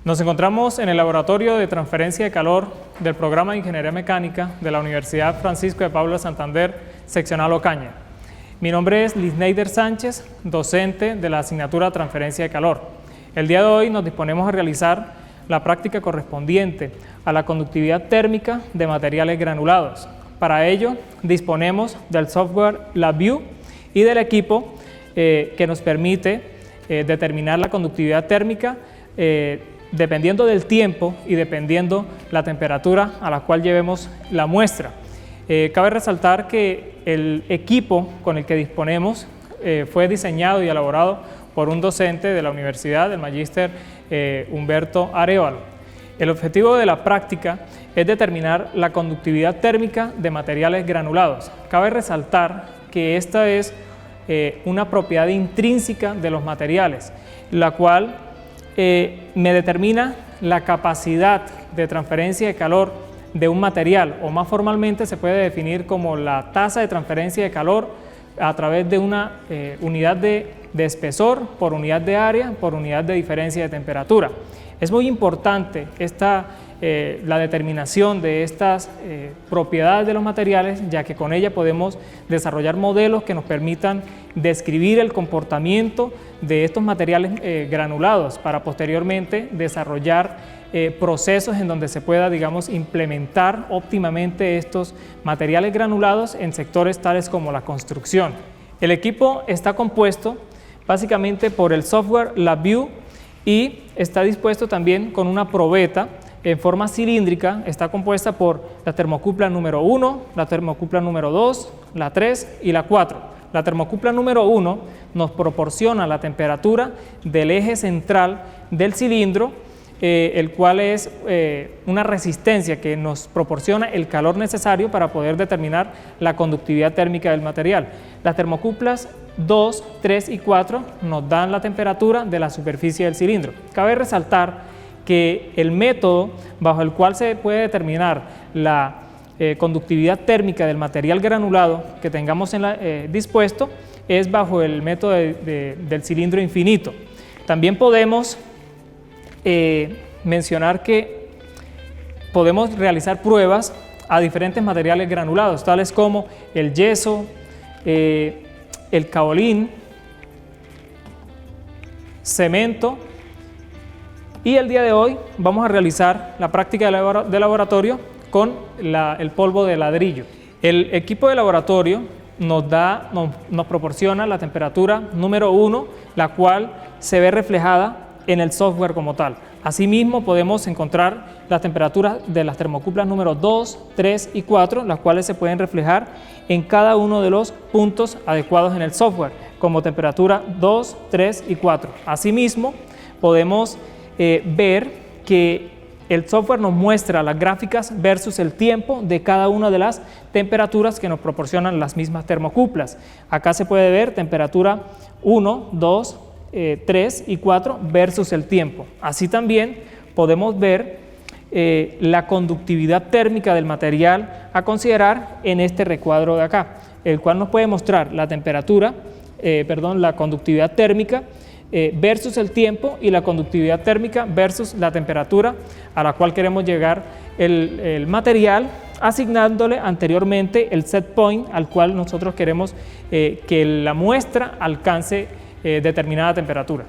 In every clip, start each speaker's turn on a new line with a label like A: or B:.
A: Nos encontramos en el laboratorio de transferencia de calor del programa de Ingeniería Mecánica de la Universidad Francisco de Paula Santander, seccional Ocaña. Mi nombre es Lisneider Sánchez, docente de la asignatura Transferencia de Calor. El día de hoy nos disponemos a realizar la práctica correspondiente a la conductividad térmica de materiales granulados. Para ello, disponemos del software LabVIEW y del equipo que nos permite determinar la conductividad térmica dependiendo del tiempo y dependiendo la temperatura a la cual llevemos la muestra. Cabe resaltar que el equipo con el que disponemos fue diseñado y elaborado por un docente de la universidad, el magíster Humberto Arévalo. El objetivo de la práctica es determinar la conductividad térmica de materiales granulados. Cabe resaltar que esta es una propiedad intrínseca de los materiales, la cual me determina la capacidad de transferencia de calor de un material, o más formalmente se puede definir como la tasa de transferencia de calor a través de una unidad de espesor por unidad de área por unidad de diferencia de temperatura. Es muy importante la determinación de estas propiedades de los materiales, ya que con ella podemos desarrollar modelos que nos permitan describir el comportamiento de estos materiales granulados para posteriormente desarrollar procesos en donde se pueda, digamos, implementar óptimamente estos materiales granulados en sectores tales como la construcción. El equipo está compuesto básicamente por el software LabVIEW y está dispuesto también con una probeta en forma cilíndrica. Está compuesta por la termocupla número 1, la termocupla número 2, la 3 y la 4. La termocupla número 1 nos proporciona la temperatura del eje central del cilindro, el cual es una resistencia que nos proporciona el calor necesario para poder determinar la conductividad térmica del material. Las termocuplas 2, 3 y 4 nos dan la temperatura de la superficie del cilindro. Cabe resaltar que el método bajo el cual se puede determinar la conductividad térmica del material granulado que tengamos dispuesto es bajo el método del cilindro infinito. También podemos mencionar que podemos realizar pruebas a diferentes materiales granulados, tales como el yeso, el caolín, cemento, y el día de hoy vamos a realizar la práctica de laboratorio con el polvo de ladrillo. El equipo de laboratorio nos proporciona la temperatura número 1, la cual se ve reflejada en el software como tal. Asimismo, podemos encontrar las temperaturas de las termocuplas número 2, 3 y 4, las cuales se pueden reflejar en cada uno de los puntos adecuados en el software, como temperatura 2, 3 y 4. Asimismo, podemos ver que el software nos muestra las gráficas versus el tiempo de cada una de las temperaturas que nos proporcionan las mismas termocuplas. Acá se puede ver temperatura 1, 2, 3 y 4 versus el tiempo. Así también podemos ver la conductividad térmica del material a considerar en este recuadro de acá, el cual nos puede mostrar la la conductividad térmica versus el tiempo y la conductividad térmica versus la temperatura a la cual queremos llegar el material, asignándole anteriormente el set point al cual nosotros queremos que la muestra alcance determinada temperatura.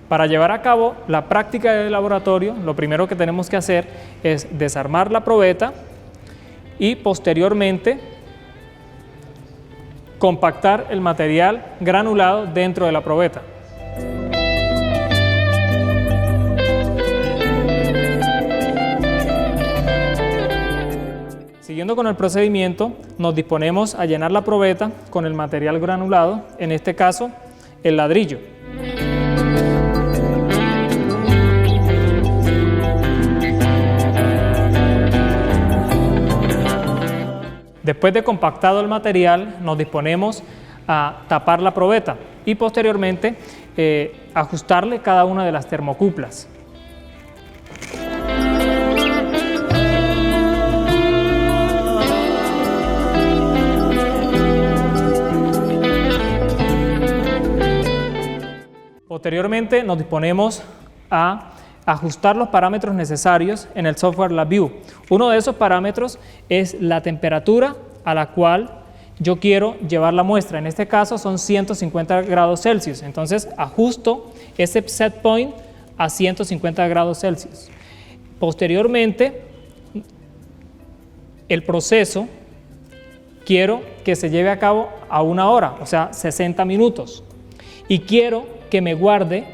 A: Para llevar a cabo la práctica de laboratorio, lo primero que tenemos que hacer es desarmar la probeta y posteriormente compactar el material granulado dentro de la probeta. Siguiendo con el procedimiento, nos disponemos a llenar la probeta con el material granulado, en este caso el ladrillo. Después de compactado el material, nos disponemos a tapar la probeta y posteriormente ajustarle cada una de las termocuplas. Posteriormente nos disponemos a ajustar los parámetros necesarios en el software LabVIEW. Uno de esos parámetros es la temperatura a la cual yo quiero llevar la muestra. En este caso son 150 grados Celsius. Entonces ajusto ese set point a 150 grados Celsius. Posteriormente, el proceso quiero que se lleve a cabo a 1 hora, o sea, 60 minutos. Y quiero que me guarde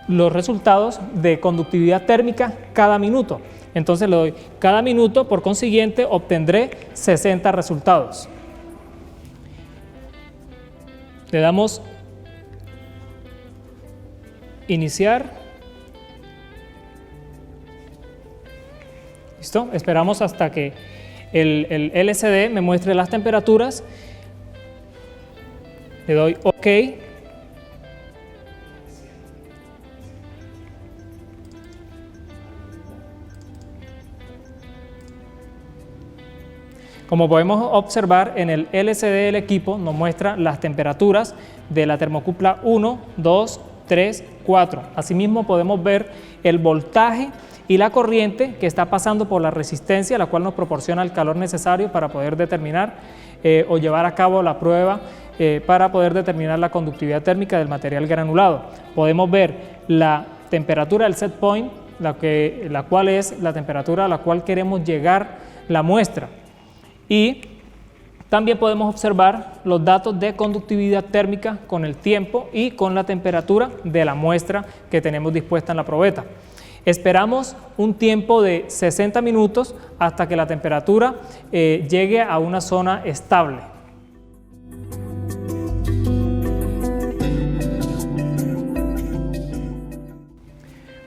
A: los resultados de conductividad térmica cada minuto. Entonces le doy cada minuto, por consiguiente obtendré 60 resultados. Le damos iniciar. ¿Listo? Esperamos hasta que el LCD me muestre las temperaturas. Le doy OK. Como podemos observar, en el LCD del equipo nos muestra las temperaturas de la termocupla 1, 2, 3, 4. Asimismo podemos ver el voltaje y la corriente que está pasando por la resistencia, la cual nos proporciona el calor necesario para poder determinar o llevar a cabo la prueba para poder determinar la conductividad térmica del material granulado. Podemos ver la temperatura del set point, la cual es la temperatura a la cual queremos llegar la muestra. Y también podemos observar los datos de conductividad térmica con el tiempo y con la temperatura de la muestra que tenemos dispuesta en la probeta. Esperamos un tiempo de 60 minutos hasta que la temperatura llegue a una zona estable.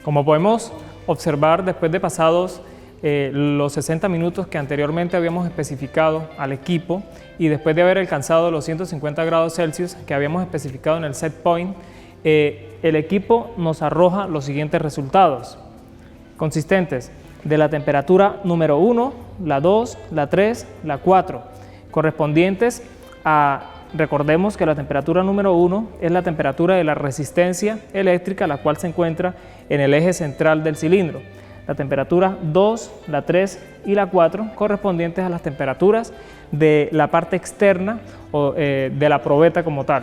A: Como podemos observar, después de pasados los 60 minutos que anteriormente habíamos especificado al equipo y después de haber alcanzado los 150 grados Celsius que habíamos especificado en el set point, el equipo nos arroja los siguientes resultados, consistentes de la temperatura número 1, la 2, la 3, la 4, correspondientes a, recordemos que la temperatura número 1 es la temperatura de la resistencia eléctrica, la cual se encuentra en el eje central del cilindro. La temperatura 2, la 3 y la 4 correspondientes a las temperaturas de la parte externa o de la probeta como tal.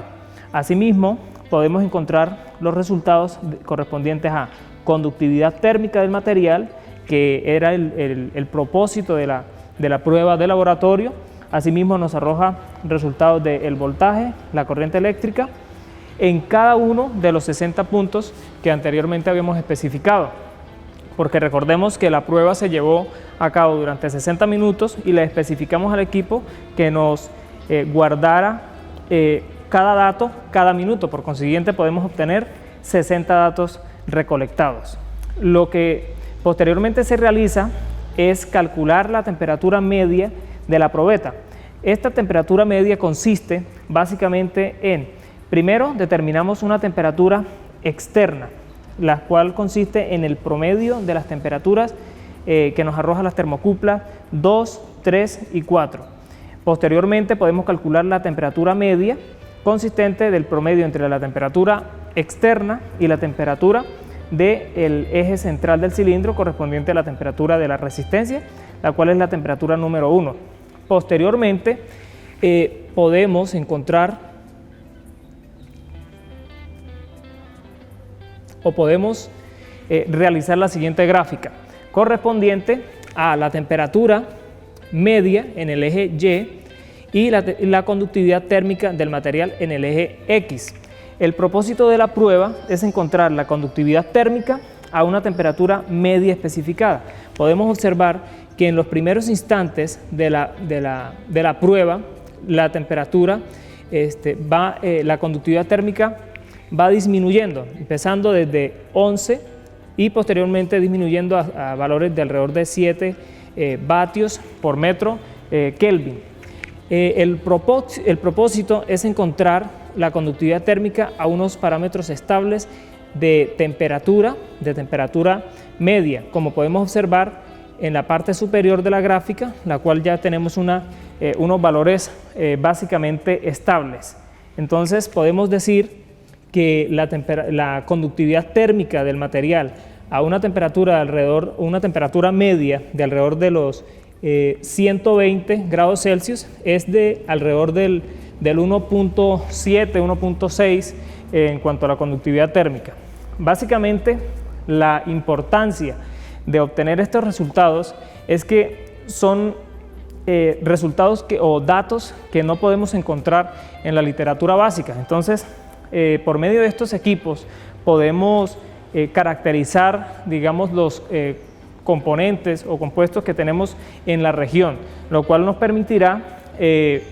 A: Asimismo, podemos encontrar los resultados correspondientes a conductividad térmica del material, que era el propósito de la prueba de laboratorio. Asimismo, nos arroja resultados del voltaje, la corriente eléctrica, en cada uno de los 60 puntos que anteriormente habíamos especificado. Porque recordemos que la prueba se llevó a cabo durante 60 minutos y le especificamos al equipo que nos guardara cada dato cada minuto. Por consiguiente, podemos obtener 60 datos recolectados. Lo que posteriormente se realiza es calcular la temperatura media de la probeta. Esta temperatura media consiste básicamente en, primero, determinamos una temperatura externa, la cual consiste en el promedio de las temperaturas que nos arroja las termocuplas 2, 3 y 4. Posteriormente podemos calcular la temperatura media consistente del promedio entre la temperatura externa y la temperatura del eje central del cilindro correspondiente a la temperatura de la resistencia, la cual es la temperatura número 1. Posteriormente podemos encontrar o podemos realizar la siguiente gráfica correspondiente a la temperatura media en el eje Y y la conductividad térmica del material en el eje X. El propósito de la prueba es encontrar la conductividad térmica a una temperatura media especificada. Podemos observar que en los primeros instantes de la prueba la temperatura la conductividad térmica va disminuyendo, empezando desde 11 y posteriormente disminuyendo a valores de alrededor de 7 vatios por metro Kelvin. El propósito es encontrar la conductividad térmica a unos parámetros estables de temperatura media, como podemos observar en la parte superior de la gráfica, la cual ya tenemos unos valores básicamente estables. Entonces podemos decir que la conductividad térmica del material a una temperatura media de alrededor de los 120 grados Celsius es de alrededor del 1.7, 1.6 en cuanto a la conductividad térmica. Básicamente, la importancia de obtener estos resultados es que son resultados o datos que no podemos encontrar en la literatura básica. Entonces, por medio de estos equipos podemos caracterizar, digamos, los componentes o compuestos que tenemos en la región, lo cual nos permitirá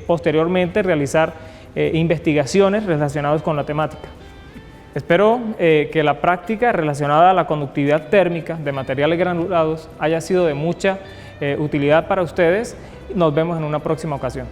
A: posteriormente realizar investigaciones relacionadas con la temática. Espero que la práctica relacionada a la conductividad térmica de materiales granulados haya sido de mucha utilidad para ustedes. Nos vemos en una próxima ocasión.